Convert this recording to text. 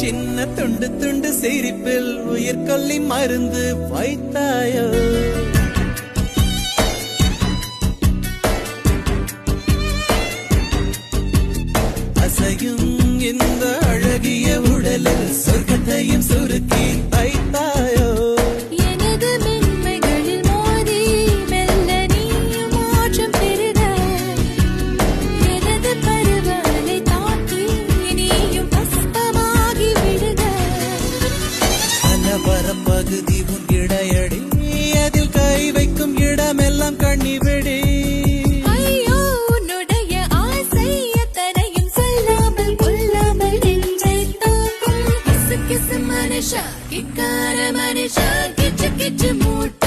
சின்ன துண்டு துண்டு சிரிப்பில் உயிர் கொல்லி மருந்து வைத்தாயோ. அசையும் இந்த அழகிய உடலில் சொர்க்கத்தையும் சுருக்கி வைத்தாயோ. எனது மென்மைகளில் மோதி மெல்ல நீயும் மாற்றம் பெறுக. எனது பருவலை தாக்கி நீயும் பஸ்பமாகி விடுக. பகுதி உன் இடையடி, அதில் கை வைக்கும் இடமெல்லாம் கண்ணி விடி. ஐயோ உன்னுடைய ஆசை எத்தனையும் சொல்லாமல் கொல்லாமல் நெஞ்சை தூக்கும். கிசு கிசு மனுஷா, கிக்கார மனுஷா, கிச்சு கிச்சு மூட்டு